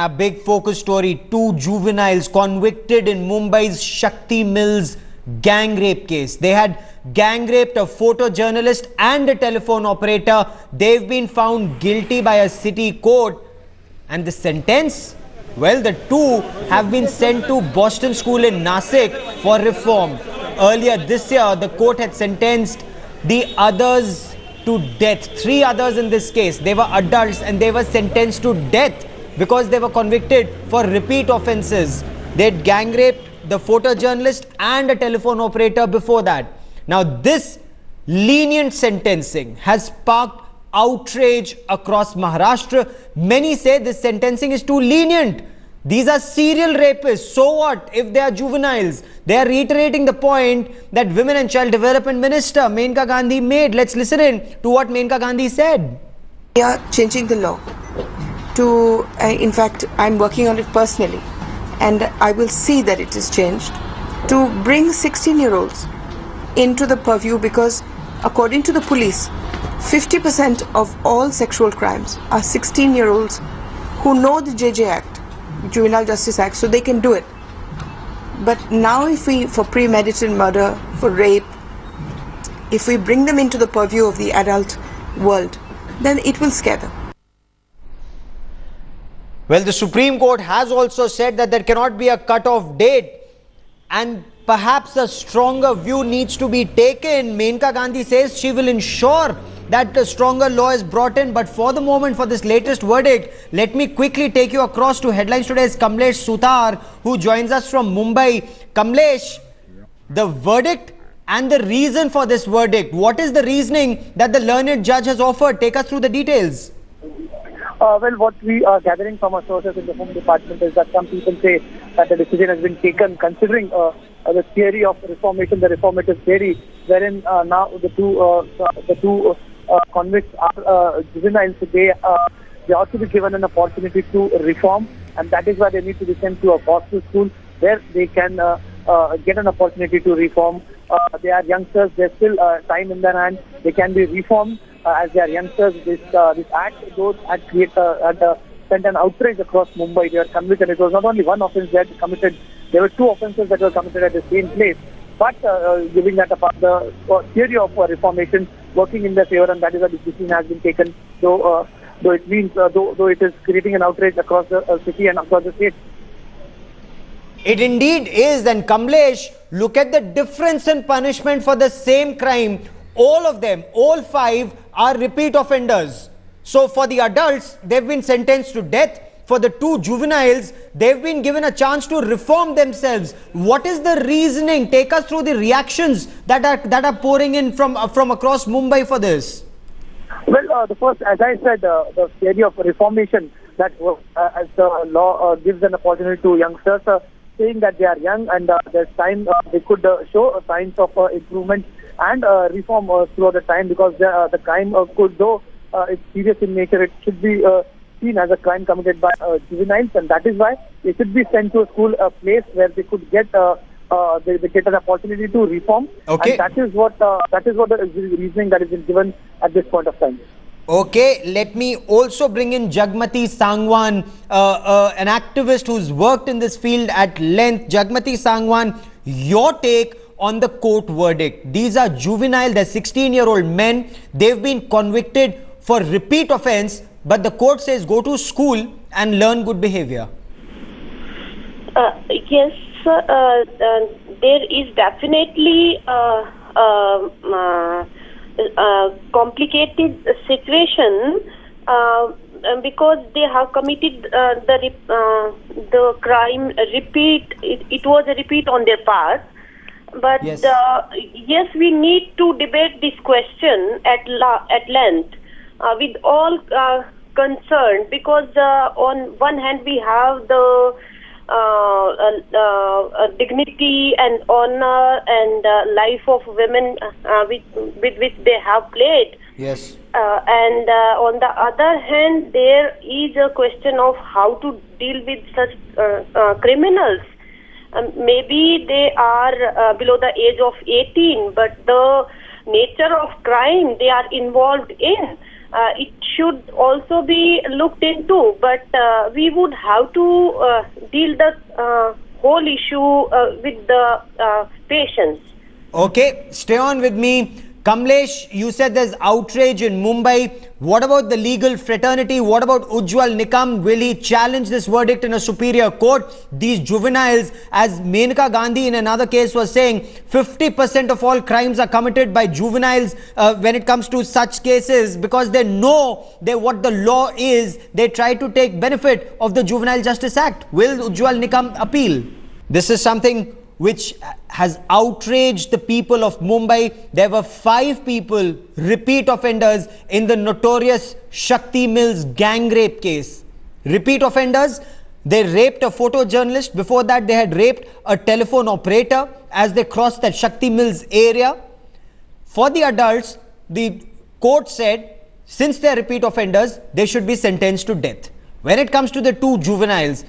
our big focus story, 2 juveniles convicted in Mumbai's Shakti Mills gang rape case. They had gang raped a photojournalist and a telephone operator. They've been found guilty by a city court. And the sentence? Well, the 2 have been sent to Boston School in Nasik for reform. Earlier this year, the court had sentenced the others to death. 3 others in this case. They were adults and they were sentenced to death because they were convicted for repeat offences. They had gang raped the photojournalist and a telephone operator before that. Now, this lenient sentencing has sparked outrage across Maharashtra. Many say this sentencing is too lenient. These are serial rapists. So what if they are juveniles? They are reiterating the point that Women and Child Development Minister Menka Gandhi made. Let's listen in to what Menka Gandhi said. We are changing the law to, in fact, I'm working on it personally, and I will see that it is changed to bring 16-year-olds into the purview, because according to the police, 50% of all sexual crimes are 16-year-olds who know the JJ Act, Juvenile Justice Act, so they can do it. But now if we, for premeditated murder, for rape, if we bring them into the purview of the adult world, then it will scare them. Well, the Supreme Court has also said that there cannot be a cut-off date, and perhaps a stronger view needs to be taken. Menka Gandhi says she will ensure that a stronger law is brought in. But for the moment, for this latest verdict, let me quickly take you across to Headlines Today's Kamlesh Sutar, who joins us from Mumbai. Kamlesh, the verdict and the reason for this verdict. What is the reasoning that the learned judge has offered? Take us through the details. Well, what we are gathering from our sources in the Home Department is that some people say that the decision has been taken considering the theory of reformation, the reformative theory, wherein now the two convicts are juveniles. They ought to be given an opportunity to reform, and that is why they need to be sent to a Boston school where they can get an opportunity to reform. They are youngsters. There's still time in their hand. They can be reformed. As they are youngsters, this act, those had sent an outrage across Mumbai. They were convicted. It was not only one offence they had committed. There were 2 offences that were committed at the same place. But giving that apart, the theory of reformation working in their favour, and that is why the decision has been taken. Though it means, though it is creating an outrage across the city and across the state. It indeed is. And Kamlesh, look at the difference in punishment for the same crime. All of them, all 5 are repeat offenders. So for the adults, they've been sentenced to death. For the 2 juveniles, they've been given a chance to reform themselves. What is the reasoning? Take us through the reactions that are pouring in from across Mumbai for this. Well, the first, as I said, the theory of reformation, that as the law gives an opportunity to youngsters, saying that they are young and there's time, they could show signs of improvement and reform throughout the time, because the crime could, though it's serious in nature, it should be seen as a crime committed by juveniles, and that is why they should be sent to a school, a place where they could get they get an opportunity to reform. Okay. And that is what the reasoning that has been given at this point of time. Okay, let me also bring in Jagmati Sangwan, an activist who's worked in this field at length. Jagmati Sangwan, your take on the court verdict. These are juvenile, they're 16-year-old men. They've been convicted for repeat offense, but the court says go to school and learn good behavior. Yes, there is definitely complicated situation because they have committed the crime repeat. It was a repeat on their part. But yes, yes, we need to debate this question at length with all concerned, because on one hand we have the dignity and honor and life of women with which they have played. yes. And on the other hand, there is a question of how to deal with such criminals. Maybe they are below the age of 18, but the nature of crime they are involved in it should also be looked into. But we would have to deal the whole issue with the patients. Okay, stay on with me. Kamlesh, you said there's outrage in Mumbai. What about the legal fraternity? What about Ujjwal Nikam? Will he challenge this verdict in a superior court? These juveniles, as Menaka Gandhi in another case was saying, 50% of all crimes are committed by juveniles when it comes to such cases, because they know what the law is. They try to take benefit of the Juvenile Justice Act. Will Ujjwal Nikam appeal? This is something which has outraged the people of Mumbai. There were 5 people, repeat offenders, in the notorious Shakti Mills gang rape case. Repeat offenders. They raped a photojournalist. Before that, they had raped a telephone operator as they crossed that Shakti Mills area. For the adults, the court said, since they are repeat offenders, they should be sentenced to death. When it comes to the 2 juveniles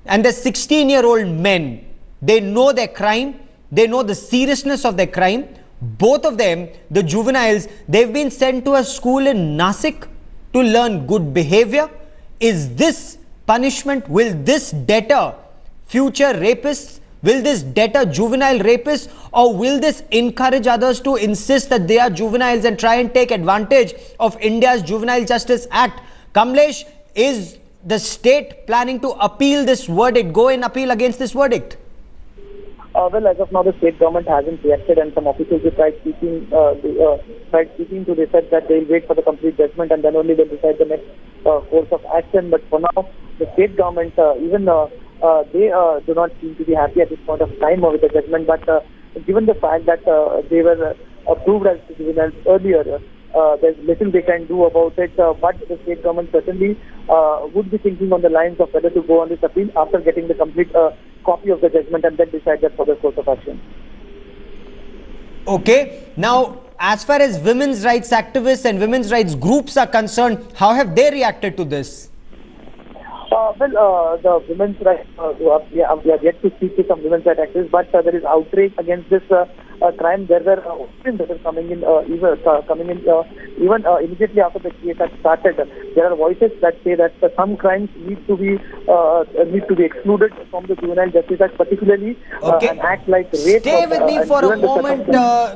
and the 16-year-old men, they know their crime. They know the seriousness of their crime. Both of them, the juveniles, they've been sent to a school in Nasik to learn good behavior. Is this punishment? Will this deter future rapists? Will this deter juvenile rapists? Or will this encourage others to insist that they are juveniles and try and take advantage of India's Juvenile Justice Act? Kamlesh, is the state planning to appeal this verdict, go and appeal against this verdict? Well, as of now, the state government hasn't reacted, and some officials have tried speaking to. They said that they'll wait for the complete judgment and then only they'll decide the next course of action. But for now, the state government, they do not seem to be happy at this point of time with the judgment. But given the fact that they were approved as juveniles earlier, there's little they can do about it. But the state government certainly would be thinking on the lines of whether to go on this appeal after getting the complete copy of the judgment and then decide that for the course of action. Okay. Now, as far as women's rights activists and women's rights groups are concerned, how have they reacted to this? The women's rights, we are yet to speak to some women's rights activists, but there is outrage against this crime. There were opinions that are coming in, even immediately after the case had started. There are voices that say that some crimes need to be excluded from the Juvenile Justice Act, particularly an act like rape. Stay with me for a moment,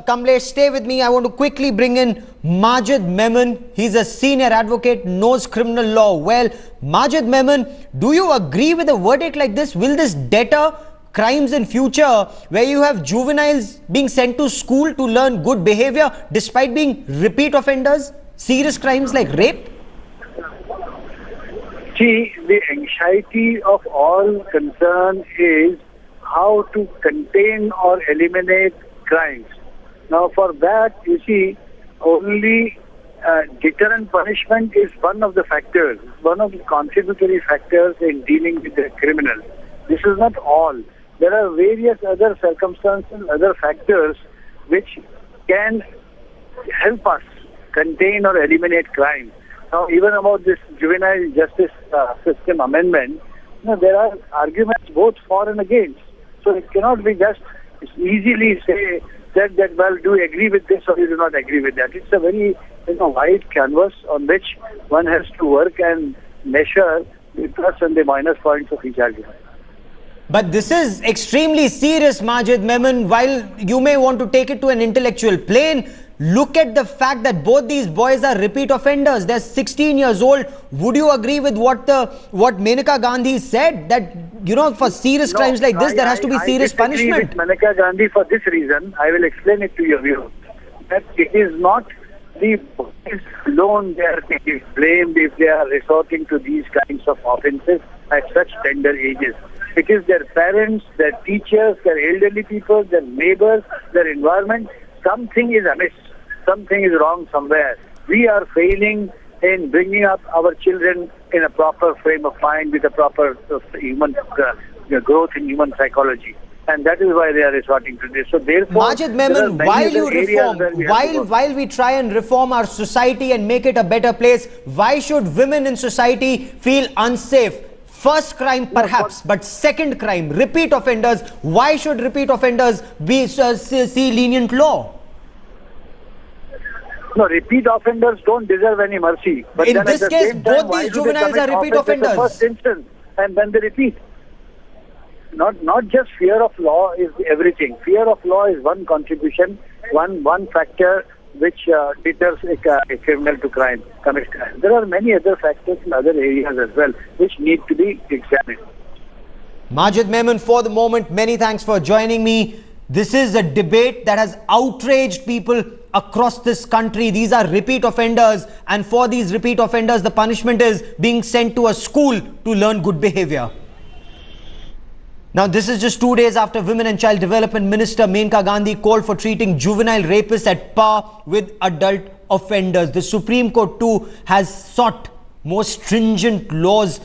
Kamlesh. Stay with me. I want to quickly bring in Majid Memon. He's a senior advocate, knows criminal law well. Majid Memon, do you agree with a verdict like this? Will this deter crimes in future where you have juveniles being sent to school to learn good behavior despite being repeat offenders? Serious crimes like rape? See, the anxiety of all concerned is how to contain or eliminate crimes. Now, for that, you see, only deterrent punishment is one of the factors, one of the contributory factors in dealing with the criminal. This is not all. There are various other circumstances, other factors which can help us contain or eliminate crime. Now, even about this juvenile justice system amendment, there are arguments both for and against. So it cannot be just easily say that well, do you agree with this or you do not agree with that. It's a very wide canvas on which one has to work and measure the plus and the minus points of each argument. But this is extremely serious, Majid Memon. While you may want to take it to an intellectual plane, look at the fact that both these boys are repeat offenders. They're 16 years old. Would you agree with what Menaka Gandhi said, that for serious crimes like this, there has to be serious punishment? With Menaka Gandhi for this reason. I will explain it to you. That it is not the boys alone they are taking blamed if they are resorting to these kinds of offences at such tender ages. It is their parents, their teachers, their elderly people, their neighbors, their environment. Something is amiss. Something is wrong somewhere. We are failing in bringing up our children in a proper frame of mind with a proper human growth in human psychology. And that is why they are resorting to this. So therefore, Majid Memon, while we try and reform our society and make it a better place, why should women in society feel unsafe? First crime perhaps, but second crime, repeat offenders. Why should repeat offenders see lenient law? No, repeat offenders don't deserve any mercy. But In then this at the case, same time, both why these do they juveniles commit are repeat offense in the offenders? first instance and then they repeat. Not just fear of law is everything. Fear of law is one contribution, one factor which deters a criminal to commit crime. There are many other factors in other areas as well which need to be examined. Majid Memon, for the moment, many thanks for joining me. This is a debate that has outraged people across this country. These are repeat offenders, and for these repeat offenders, the punishment is being sent to a school to learn good behavior. Now, this is just 2 days after Women and Child Development Minister Menka Gandhi called for treating juvenile rapists at par with adult offenders. The Supreme Court too has sought more stringent laws,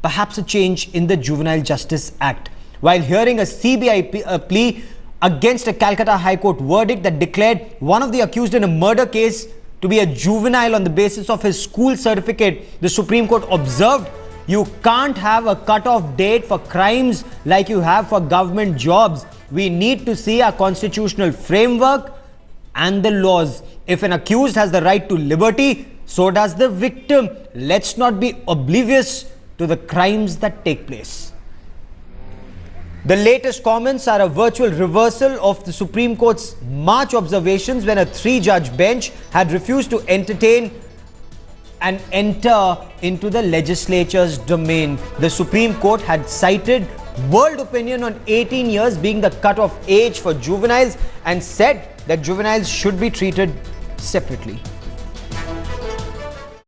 perhaps a change in the Juvenile Justice Act. While hearing a CBI plea against a Calcutta High Court verdict that declared one of the accused in a murder case to be a juvenile on the basis of his school certificate, the Supreme Court observed you can't have a cut-off date for crimes like you have for government jobs. We need to see our constitutional framework and the laws. If an accused has the right to liberty, so does the victim. Let's not be oblivious to the crimes that take place. The latest comments are a virtual reversal of the Supreme Court's March observations when a 3-judge bench had refused to entertain and enter into the legislature's domain. The Supreme Court had cited world opinion on 18 years being the cut-off age for juveniles and said that juveniles should be treated separately.